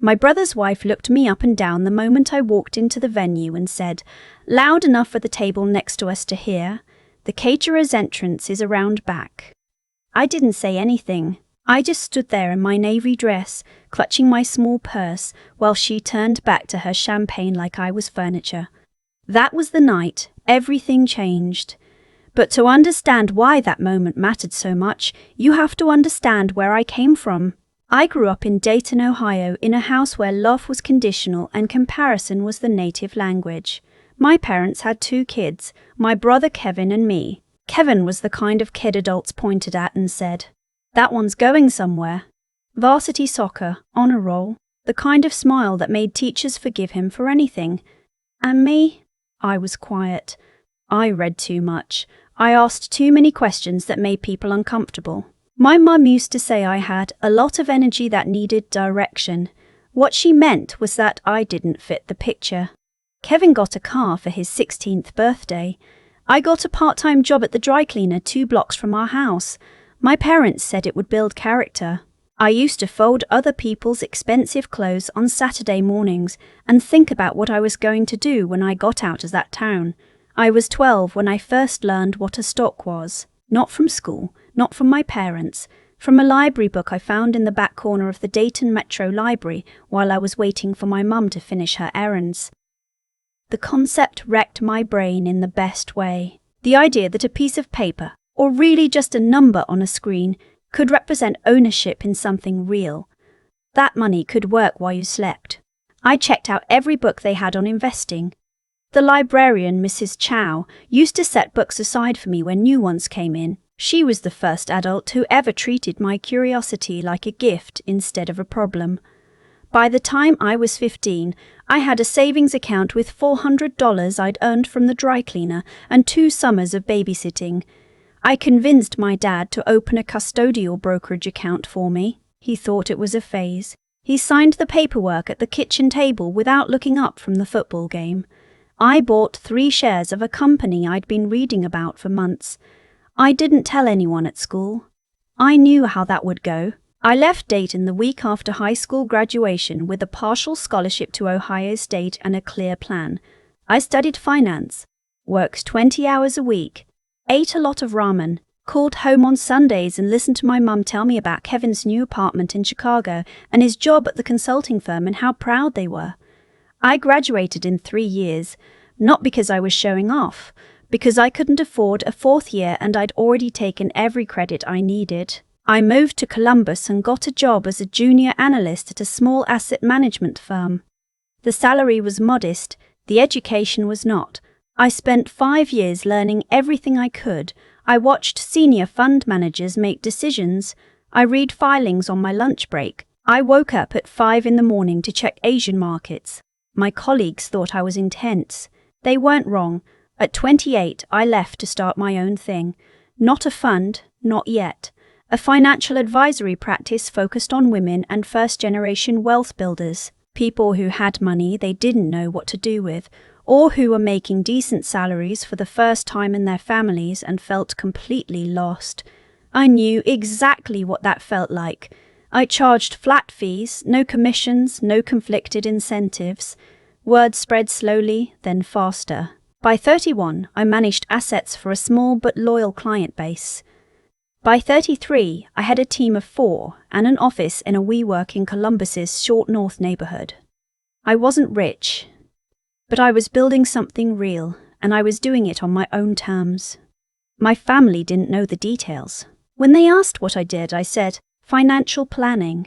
My brother's wife looked me up and down the moment I walked into the venue and said, loud enough for the table next to us to hear, "The caterer's entrance is around back." I didn't say anything. I just stood there in my navy dress, clutching my small purse, while she turned back to her champagne like I was furniture. That was the night. Everything changed. But to understand why that moment mattered so much, you have to understand where I came from. I grew up in Dayton, Ohio, in a house where love was conditional and comparison was the native language. My parents had 2 kids, my brother Kevin and me. Kevin was the kind of kid adults pointed at and said, "That one's going somewhere." Varsity soccer, honor roll, the kind of smile that made teachers forgive him for anything. And me? I was quiet. I read too much. I asked too many questions that made people uncomfortable. My mum used to say I had a lot of energy that needed direction. What she meant was that I didn't fit the picture. Kevin got a car for his 16th birthday. I got a part-time job at the dry cleaner 2 blocks from our house. My parents said it would build character. I used to fold other people's expensive clothes on Saturday mornings and think about what I was going to do when I got out of that town. I was 12 when I first learned what a stock was. Not from school, not from my parents, from a library book I found in the back corner of the Dayton Metro Library while I was waiting for my mum to finish her errands. The concept wrecked my brain in the best way. The idea that a piece of paper, or really just a number on a screen, could represent ownership in something real. That money could work while you slept. I checked out every book they had on investing. The librarian, Mrs. Chow, used to set books aside for me when new ones came in. She was the first adult who ever treated my curiosity like a gift instead of a problem. By the time I was 15, I had a savings account with $400 I'd earned from the dry cleaner and 2 summers of babysitting. I convinced my dad to open a custodial brokerage account for me. He thought it was a phase. He signed the paperwork at the kitchen table without looking up from the football game. I bought 3 shares of a company I'd been reading about for months. I didn't tell anyone at school. I knew how that would go. I left Dayton the week after high school graduation with a partial scholarship to Ohio State and a clear plan. I studied finance, worked 20 hours a week, ate a lot of ramen, called home on Sundays and listened to my mum tell me about Kevin's new apartment in Chicago and his job at the consulting firm and how proud they were. I graduated in 3 years, not because I was showing off, because I couldn't afford a 4th year and I'd already taken every credit I needed. I moved to Columbus and got a job as a junior analyst at a small asset management firm. The salary was modest, the education was not. I spent 5 years learning everything I could. I watched senior fund managers make decisions. I read filings on my lunch break. I woke up at 5 in the morning to check Asian markets. My colleagues thought I was intense. They weren't wrong. At 28, I left to start my own thing. Not a fund, not yet. A financial advisory practice focused on women and first-generation wealth builders, people who had money they didn't know what to do with, or who were making decent salaries for the first time in their families and felt completely lost. I knew exactly what that felt like. I charged flat fees, no commissions, no conflicted incentives. Word spread slowly, then faster. By 31, I managed assets for a small but loyal client base. By 33, I had a team of 4 and an office in a WeWork in Columbus's Short North neighborhood. I wasn't rich, but I was building something real, and I was doing it on my own terms. My family didn't know the details. When they asked what I did, I said, "Financial planning."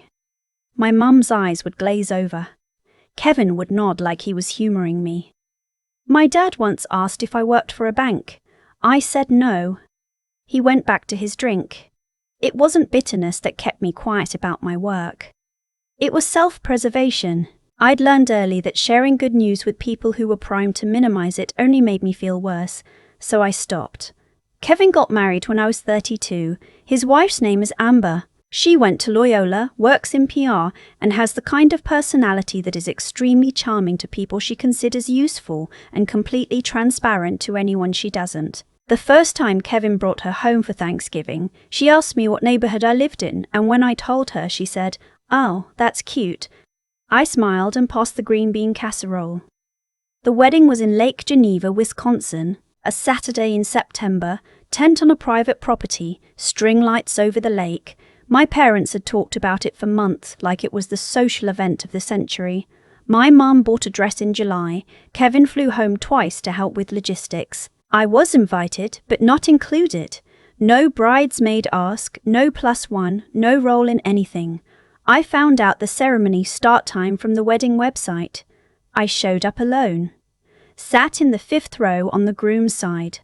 My mum's eyes would glaze over. Kevin would nod like he was humoring me. My dad once asked if I worked for a bank. I said no. He went back to his drink. It wasn't bitterness that kept me quiet about my work. It was self-preservation. I'd learned early that sharing good news with people who were primed to minimize it only made me feel worse, so I stopped. Kevin got married when I was 32. His wife's name is Amber. She went to Loyola, works in PR, and has the kind of personality that is extremely charming to people she considers useful and completely transparent to anyone she doesn't. The first time Kevin brought her home for Thanksgiving, she asked me what neighborhood I lived in, and when I told her, she said, "Oh, that's cute." I smiled and passed the green bean casserole. The wedding was in Lake Geneva, Wisconsin, a Saturday in September, tent on a private property, string lights over the lake. My parents had talked about it for months like it was the social event of the century. My mum bought a dress in July. Kevin flew home twice to help with logistics. I was invited, but not included. No bridesmaid ask, no +1, no role in anything. I found out the ceremony start time from the wedding website. I showed up alone. Sat in the 5th row on the groom's side.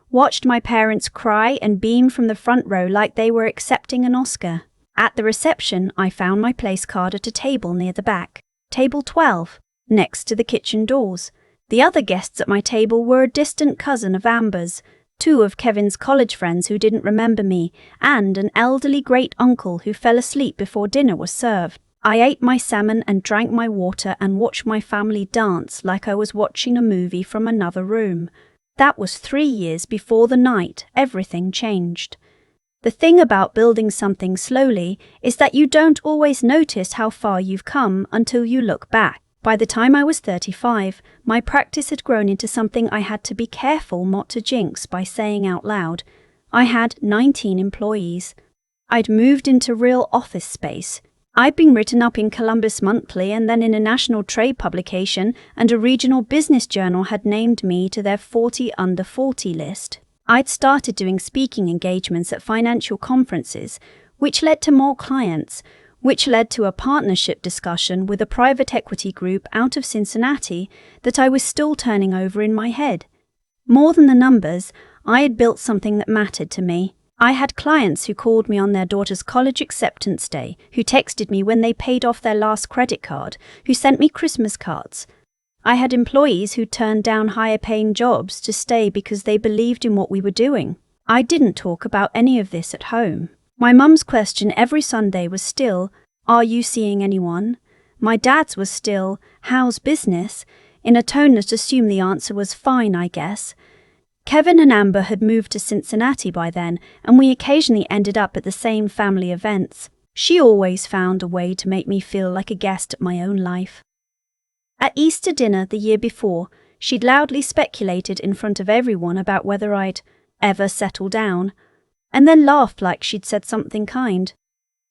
Watched my parents cry and beam from the front row like they were accepting an Oscar. At the reception, I found my place card at a table near the back, table 12, next to the kitchen doors. The other guests at my table were a distant cousin of Amber's, 2 of Kevin's college friends who didn't remember me, and an elderly great-uncle who fell asleep before dinner was served. I ate my salmon and drank my water and watched my family dance like I was watching a movie from another room. That was 3 years before the night everything changed. The thing about building something slowly is that you don't always notice how far you've come until you look back. By the time I was 35, my practice had grown into something I had to be careful not to jinx by saying out loud. I had 19 employees. I'd moved into real office space. I'd been written up in Columbus Monthly and then in a national trade publication, and a regional business journal had named me to their 40 under 40 list. I'd started doing speaking engagements at financial conferences, which led to more clients, which led to a partnership discussion with a private equity group out of Cincinnati that I was still turning over in my head. More than the numbers, I had built something that mattered to me. I had clients who called me on their daughter's college acceptance day, who texted me when they paid off their last credit card, who sent me Christmas cards. I had employees who turned down higher-paying jobs to stay because they believed in what we were doing. I didn't talk about any of this at home. My mum's question every Sunday was still, "Are you seeing anyone?" My dad's was still, "How's business?" in a tone that assumed the answer was fine, I guess. Kevin and Amber had moved to Cincinnati by then, and we occasionally ended up at the same family events. She always found a way to make me feel like a guest at my own life. At Easter dinner the year before, she'd loudly speculated in front of everyone about whether I'd ever settle down, and then laughed like she'd said something kind.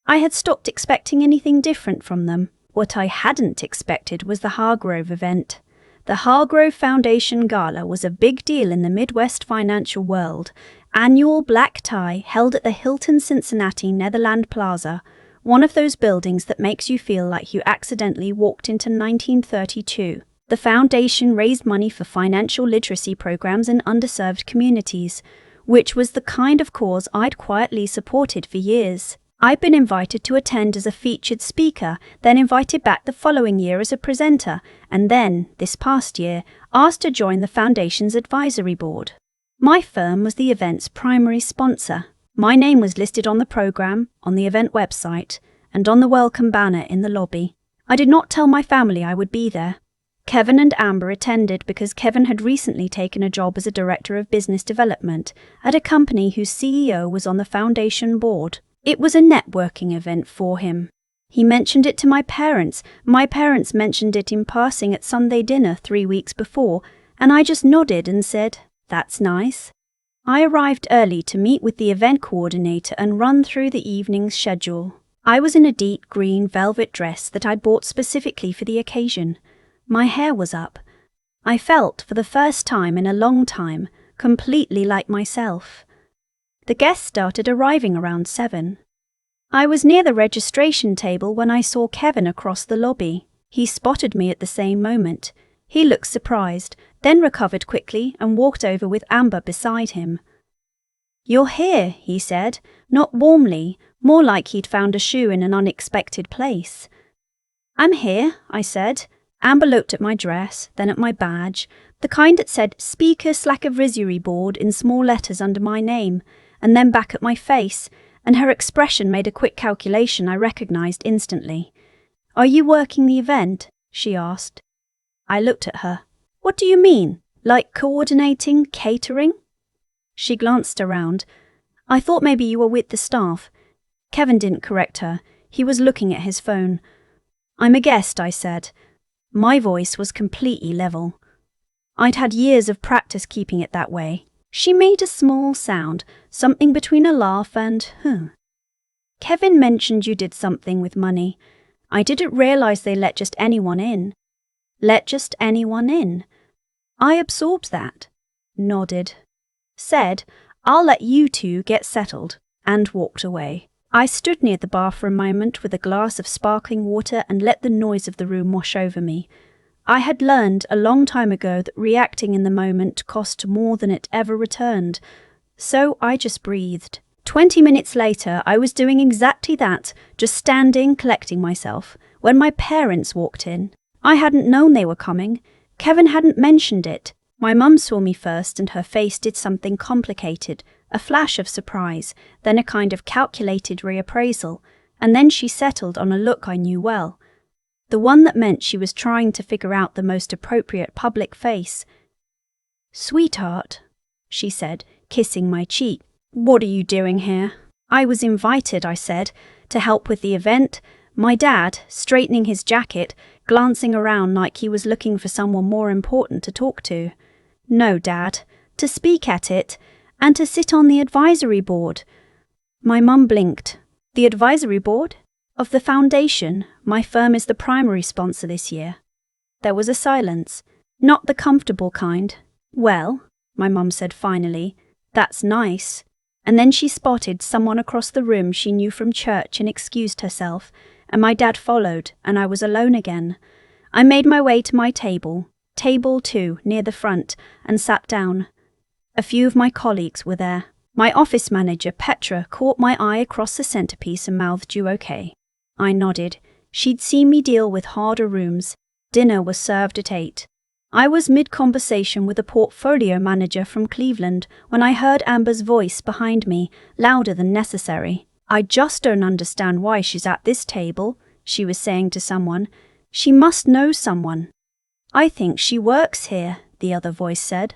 I had stopped expecting anything different from them. What I hadn't expected was the Hargrove event. The Hargrove Foundation Gala was a big deal in the Midwest financial world. Annual black tie held at the Hilton Cincinnati Netherland Plaza, one of those buildings that makes you feel like you accidentally walked into 1932. The foundation raised money for financial literacy programs in underserved communities, which was the kind of cause I'd quietly supported for years. I'd been invited to attend as a featured speaker, then invited back the following year as a presenter, and then, this past year, asked to join the foundation's advisory board. My firm was the event's primary sponsor. My name was listed on the program, on the event website, and on the welcome banner in the lobby. I did not tell my family I would be there. Kevin and Amber attended because Kevin had recently taken a job as a director of business development at a company whose CEO was on the foundation board. It was a networking event for him. He mentioned it to my parents mentioned it in passing at Sunday dinner 3 weeks before, and I just nodded and said, "That's nice." I arrived early to meet with the event coordinator and run through the evening's schedule. I was in a deep green velvet dress that I'd bought specifically for the occasion. My hair was up. I felt, for the first time in a long time, completely like myself. The guests started arriving around 7. I was near the registration table when I saw Kevin across the lobby. He spotted me at the same moment. He looked surprised, then recovered quickly and walked over with Amber beside him. "You're here," he said, not warmly, more like he'd found a shoe in an unexpected place. "I'm here," I said. Amber looked at my dress, then at my badge, the kind that said Speaker/Advisory Board in small letters under my name, and then back at my face, and her expression made a quick calculation I recognized instantly. "Are you working the event?" she asked. I looked at her. "What do you mean? Like coordinating, catering?" She glanced around. "I thought maybe you were with the staff." Kevin didn't correct her. He was looking at his phone. I'm a guest, I said. My voice was completely level. I'd had years of practice keeping it that way. She made a small sound, something between a laugh and Kevin mentioned you did something with money. I didn't realize they let just anyone in. Let just anyone in. I absorbed that, nodded, said, I'll let you two get settled, and walked away. I stood near the bar for a moment with a glass of sparkling water and let the noise of the room wash over me. I had learned a long time ago that reacting in the moment cost more than it ever returned, so I just breathed. 20 minutes later, I was doing exactly that, just standing, collecting myself, when my parents walked in. I hadn't known they were coming. Kevin hadn't mentioned it. My mum saw me first and her face did something complicated, a flash of surprise, then a kind of calculated reappraisal, and then she settled on a look I knew well. The one that meant she was trying to figure out the most appropriate public face. "Sweetheart," she said, kissing my cheek, "what are you doing here?" "I was invited," I said, "to help with the event." My dad, straightening his jacket, glancing around like he was looking for someone more important to talk to. "No, Dad, to speak at it, and to sit on the advisory board." My mum blinked. "The advisory board?" "Of the foundation. My firm is the primary sponsor this year." There was a silence. Not the comfortable kind. "Well," my mum said finally, "that's nice." And then she spotted someone across the room she knew from church and excused herself, and my dad followed, and I was alone again. I made my way to my table, table 2, near the front, and sat down. A few of my colleagues were there. My office manager, Petra, caught my eye across the centerpiece and mouthed, "You okay?" I nodded. She'd seen me deal with harder rooms. Dinner was served at 8. I was mid-conversation with a portfolio manager from Cleveland when I heard Amber's voice behind me, louder than necessary. "I just don't understand why she's at this table," she was saying to someone. "She must know someone." "I think she works here," the other voice said.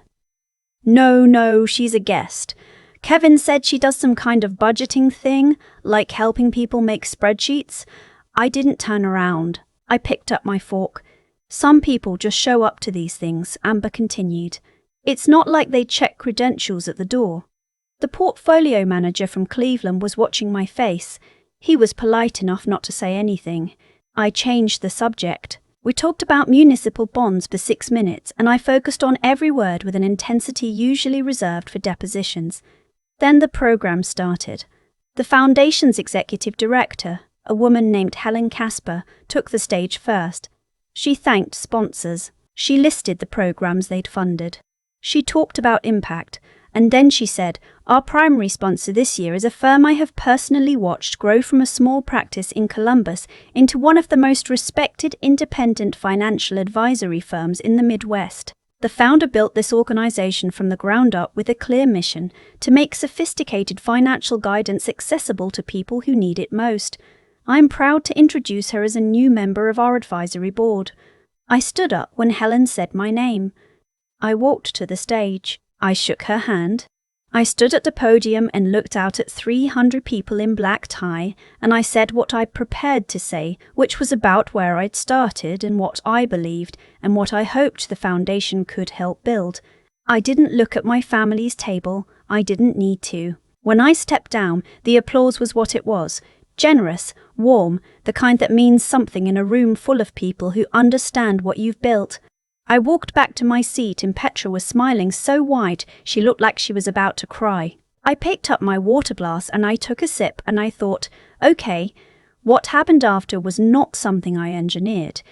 No, she's a guest. Kevin said she does some kind of budgeting thing, like helping people make spreadsheets." I didn't turn around. I picked up my fork. "Some people just show up to these things," Amber continued. "It's not like they check credentials at the door." The portfolio manager from Cleveland was watching my face. He was polite enough not to say anything. I changed the subject. We talked about municipal bonds for 6 minutes, and I focused on every word with an intensity usually reserved for depositions. Then the program started. The foundation's executive director, a woman named Helen Casper, took the stage first. She thanked sponsors. She listed the programs they'd funded. She talked about impact, and then she said, "Our primary sponsor this year is a firm I have personally watched grow from a small practice in Columbus into one of the most respected independent financial advisory firms in the Midwest. The founder built this organization from the ground up with a clear mission to make sophisticated financial guidance accessible to people who need it most. I'm proud to introduce her as a new member of our advisory board." I stood up when Helen said my name. I walked to the stage. I shook her hand. I stood at the podium and looked out at 300 people in black tie, and I said what I'd prepared to say, which was about where I'd started and what I believed and what I hoped the foundation could help build. I didn't look at my family's table. I didn't need to. When I stepped down, the applause was what it was. Generous, warm, the kind that means something in a room full of people who understand what you've built. I walked back to my seat and Petra was smiling so wide she looked like she was about to cry. I picked up my water glass and I took a sip and I thought, okay, what happened after was not something I engineered.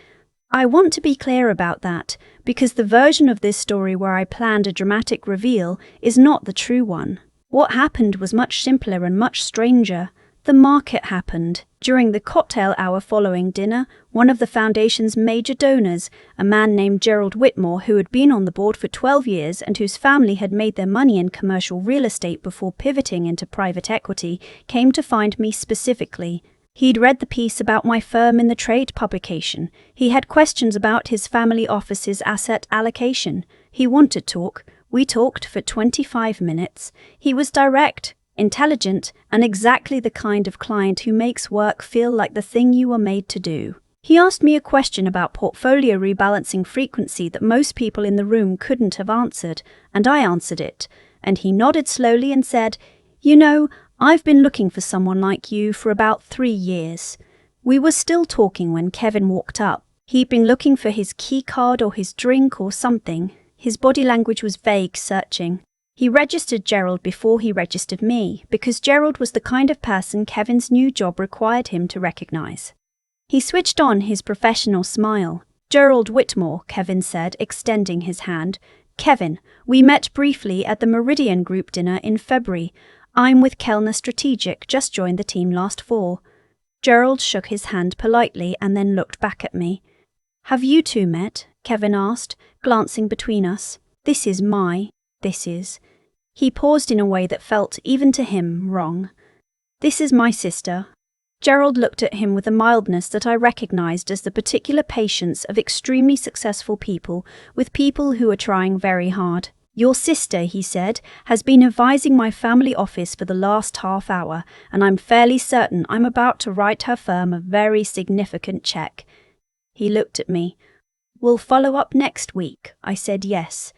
I want to be clear about that, because the version of this story where I planned a dramatic reveal is not the true one. What happened was much simpler and much stranger. The market happened. During the cocktail hour following dinner, one of the foundation's major donors, a man named Gerald Whitmore who had been on the board for 12 years and whose family had made their money in commercial real estate before pivoting into private equity, came to find me specifically. He'd read the piece about my firm in the trade publication. He had questions about his family office's asset allocation. He wanted to talk. We talked for 25 minutes. He was direct, intelligent, and exactly the kind of client who makes work feel like the thing you were made to do. He asked me a question about portfolio rebalancing frequency that most people in the room couldn't have answered, and I answered it, and he nodded slowly and said, "You know, I've been looking for someone like you for about 3 years." We were still talking when Kevin walked up. He'd been looking for his key card or his drink or something. His body language was vague, searching. He registered Gerald before he registered me, because Gerald was the kind of person Kevin's new job required him to recognize. He switched on his professional smile. "Gerald Whitmore," Kevin said, extending his hand. "Kevin, we met briefly at the Meridian Group dinner in February. I'm with Kellner Strategic, just joined the team last fall." Gerald shook his hand politely and then looked back at me. "Have you two met?" Kevin asked, glancing between us. This is. He paused in a way that felt, even to him, wrong. "This is my sister." Gerald looked at him with a mildness that I recognized as the particular patience of extremely successful people with people who are trying very hard. "Your sister," he said, "has been advising my family office for the last half hour, and I'm fairly certain I'm about to write her firm a very significant check." He looked at me. "We'll follow up next week," I said yes.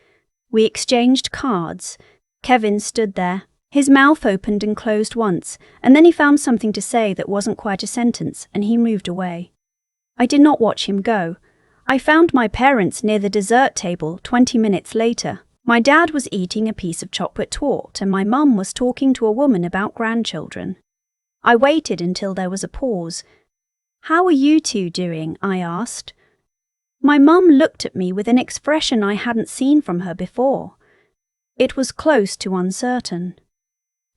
We exchanged cards. Kevin stood there. His mouth opened and closed once, and then he found something to say that wasn't quite a sentence, and he moved away. I did not watch him go. I found my parents near the dessert table 20 minutes later. My dad was eating a piece of chocolate torte, and my mum was talking to a woman about grandchildren. I waited until there was a pause. "How are you two doing?" I asked. My mum looked at me with an expression I hadn't seen from her before. It was close to uncertain.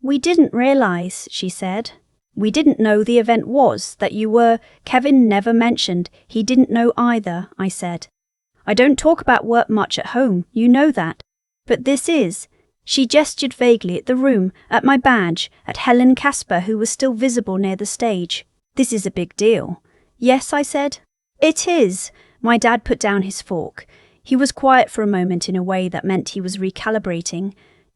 "We didn't realize," she said. "We didn't know the event was, that you were." Kevin never mentioned. He didn't know either, I said. "I don't talk about work much at home, you know that. But this is." She gestured vaguely at the room, at my badge, at Helen Casper, who was still visible near the stage. "This is a big deal." "Yes," I said. "It is." My dad put down his fork. He was quiet for a moment in a way that meant he was recalibrating.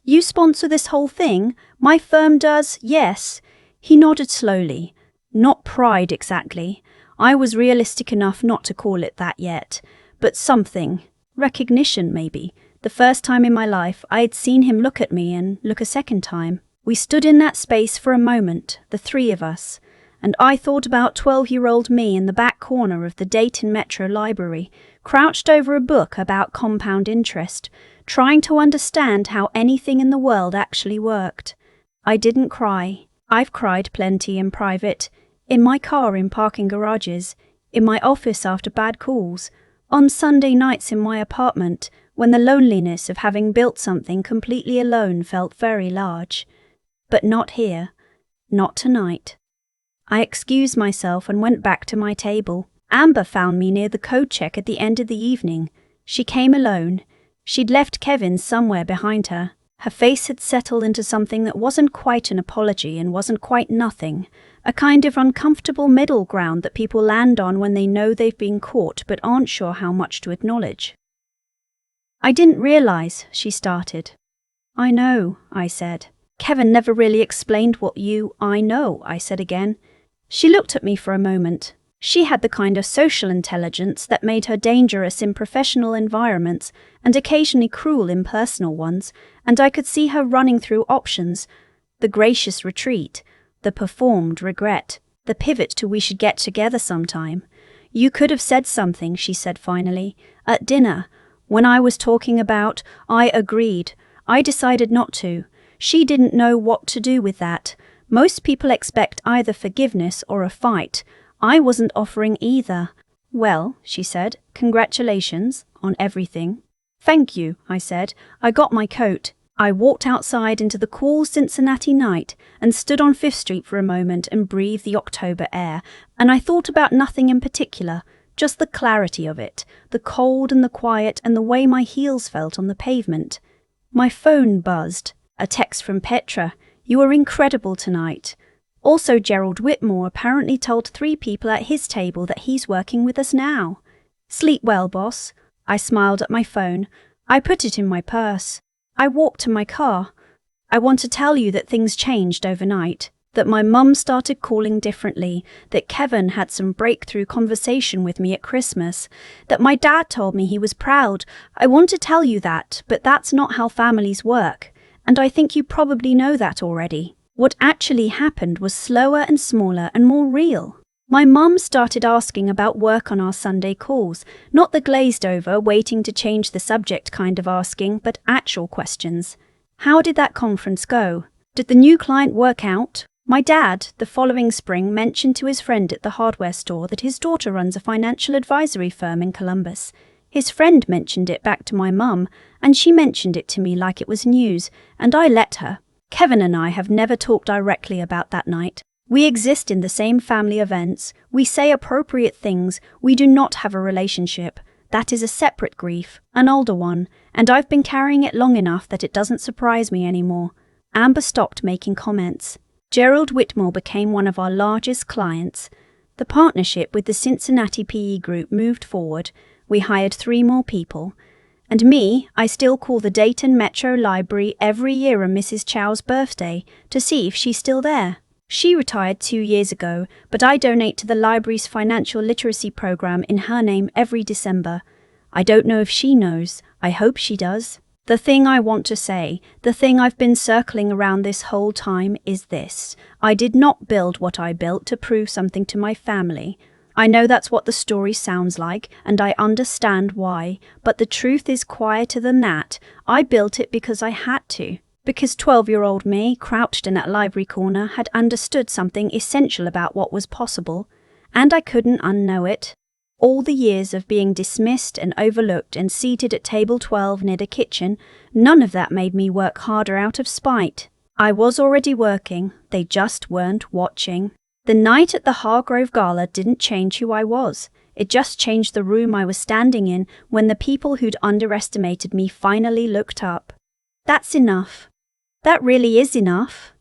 "You sponsor this whole thing? My firm does, yes." He nodded slowly. "Not pride exactly. I was realistic enough not to call it that yet. But something. Recognition, maybe. The first time in my life I'd seen him look at me and look a second time. We stood in that space for a moment, the three of us, and I thought about 12-year-old me in the back corner of the Dayton Metro Library, crouched over a book about compound interest, trying to understand how anything in the world actually worked. I didn't cry. I've cried plenty in private, in my car in parking garages, in my office after bad calls, on Sunday nights in my apartment, when the loneliness of having built something completely alone felt very large. But not here. Not tonight. I excused myself and went back to my table. Amber found me near the code check at the end of the evening. She came alone. She'd left Kevin somewhere behind her. Her face had settled into something that wasn't quite an apology and wasn't quite nothing, a kind of uncomfortable middle ground that people land on when they know they've been caught but aren't sure how much to acknowledge. "I didn't realize," she started. "I know," I said. "Kevin never really explained what I know," I said again. She looked at me for a moment. She had the kind of social intelligence that made her dangerous in professional environments and occasionally cruel in personal ones, and I could see her running through options: the gracious retreat, the performed regret, the pivot to "we should get together sometime." "You could have said something," she said finally, "at dinner. When I was talking about, I agreed. I decided not to. She didn't know what to do with that. Most people expect either forgiveness or a fight. I wasn't offering either." "Well," she said, "congratulations on everything." "Thank you," I said. I got my coat. I walked outside into the cool Cincinnati night and stood on 5th Street for a moment and breathed the October air, and I thought about nothing in particular, just the clarity of it, the cold and the quiet and the way my heels felt on the pavement. My phone buzzed. A text from Petra. "You were incredible tonight." Also, Gerald Whitmore apparently told 3 people at his table that he's working with us now. "Sleep well, boss." I smiled at my phone. I put it in my purse. I walked to my car. "I want to tell you that things changed overnight. that my mum started calling differently, that Kevin had some breakthrough conversation with me at Christmas, that my dad told me he was proud. I want to tell you that, but that's not how families work, and I think you probably know that already. What actually happened was slower and smaller and more real. My mum started asking about work on our Sunday calls, not the glazed over, waiting to change the subject kind of asking, but actual questions. How did that conference go? Did the new client work out? My dad, the following spring, mentioned to his friend at the hardware store that his daughter runs a financial advisory firm in Columbus. His friend mentioned it back to my mum, and she mentioned it to me like it was news, and I let her. Kevin and I have never talked directly about that night. We exist in the same family events, we say appropriate things, we do not have a relationship. That is a separate grief, an older one, and I've been carrying it long enough that it doesn't surprise me anymore. Amber stopped making comments. Gerald Whitmore became one of our largest clients. The partnership with the Cincinnati PE group moved forward. We hired 3 more people. And me, I still call the Dayton Metro Library every year on Mrs. Chow's birthday to see if she's still there. She retired 2 years ago, but I donate to the library's financial literacy program in her name every December. I don't know if she knows. I hope she does. The thing I want to say, the thing I've been circling around this whole time is this. I did not build what I built to prove something to my family. I know that's what the story sounds like, and I understand why, but the truth is quieter than that. I built it because I had to. Because 12-year-old me, crouched in that library corner, had understood something essential about what was possible, and I couldn't unknow it. All the years of being dismissed and overlooked and seated at table 12 near the kitchen, none of that made me work harder out of spite. I was already working, they just weren't watching. The night at the Hargrove Gala didn't change who I was. It just changed the room I was standing in when the people who'd underestimated me finally looked up. That's enough. That really is enough.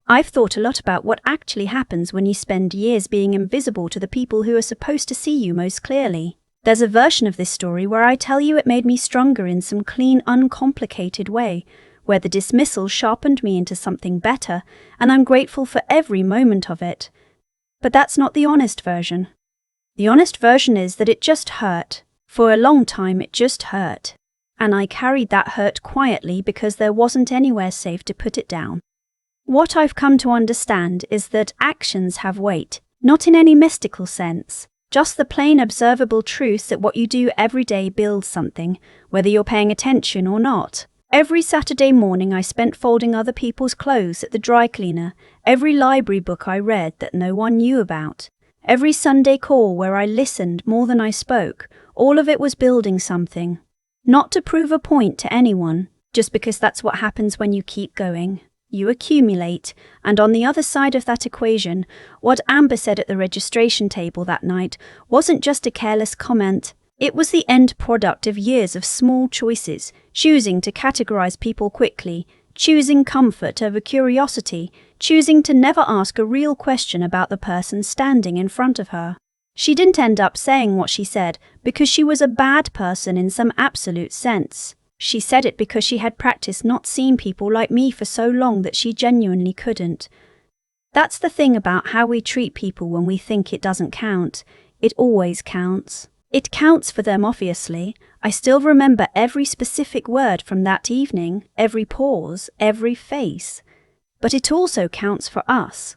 I've thought a lot about what actually happens when you spend years being invisible to the people who are supposed to see you most clearly. There's a version of this story where I tell you it made me stronger in some clean, uncomplicated way, where the dismissal sharpened me into something better, and I'm grateful for every moment of it. But that's not the honest version. The honest version is that it just hurt. For a long time it just hurt. And I carried that hurt quietly because there wasn't anywhere safe to put it down. What I've come to understand is that actions have weight, not in any mystical sense, just the plain observable truth that what you do every day builds something, whether you're paying attention or not. Every Saturday morning I spent folding other people's clothes at the dry cleaner, every library book I read that no one knew about, every Sunday call where I listened more than I spoke, all of it was building something. Not to prove a point to anyone, just because that's what happens when you keep going. You accumulate, and on the other side of that equation, what Amber said at the registration table that night wasn't just a careless comment. It was the end product of years of small choices, choosing to categorize people quickly, choosing comfort over curiosity, choosing to never ask a real question about the person standing in front of her. She didn't end up saying what she said because she was a bad person in some absolute sense. She said it because she had practiced not seeing people like me for so long that she genuinely couldn't. That's the thing about how we treat people when we think it doesn't count. It always counts. It counts for them, obviously. I still remember every specific word from that evening, every pause, every face. But it also counts for us.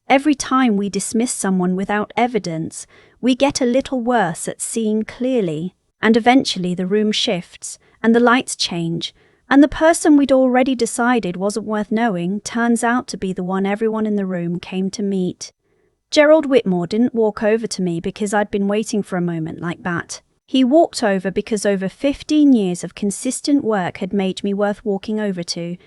Every time we dismiss someone without evidence, we get a little worse at seeing clearly, and eventually the room shifts, and the lights change, and the person we'd already decided wasn't worth knowing turns out to be the one everyone in the room came to meet. Gerald Whitmore didn't walk over to me because I'd been waiting for a moment like that. He walked over because over 15 years of consistent work had made me worth walking over to.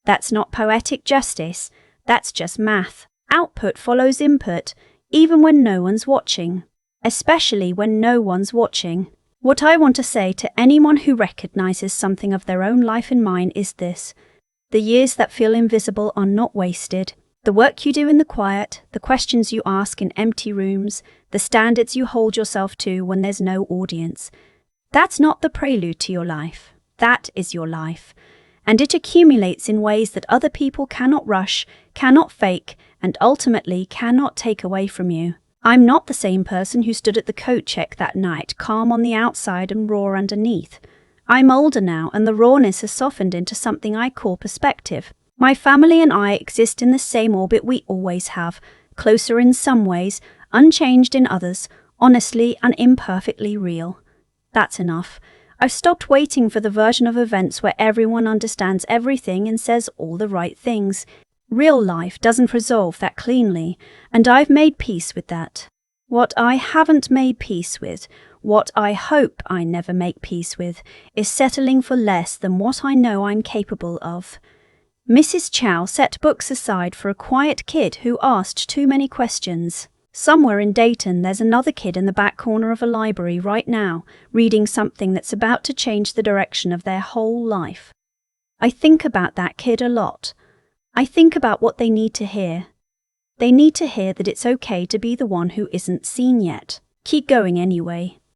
That's not poetic justice, that's just math. Output follows input, even when no one's watching. Especially when no one's watching. What I want to say to anyone who recognizes something of their own life in mine is this. The years that feel invisible are not wasted. The work you do in the quiet, the questions you ask in empty rooms, the standards you hold yourself to when there's no audience. That's not the prelude to your life. That is your life. and it accumulates in ways that other people cannot rush, cannot fake, and ultimately cannot take away from you. I'm not the same person who stood at the coat check that night, calm on the outside and raw underneath. I'm older now, and the rawness has softened into something I call perspective. My family and I exist in the same orbit we always have, closer in some ways, unchanged in others, honestly and imperfectly real. That's enough. I've stopped waiting for the version of events where everyone understands everything and says all the right things. Real life doesn't resolve that cleanly, and I've made peace with that. What I haven't made peace with, what I hope I never make peace with, is settling for less than what I know I'm capable of. Mrs. Chow set books aside for a quiet kid who asked too many questions. Somewhere in Dayton, there's another kid in the back corner of a library right now, reading something that's about to change the direction of their whole life. I think about that kid a lot. I think about what they need to hear. They need to hear that it's okay to be the one who isn't seen yet. Keep going anyway.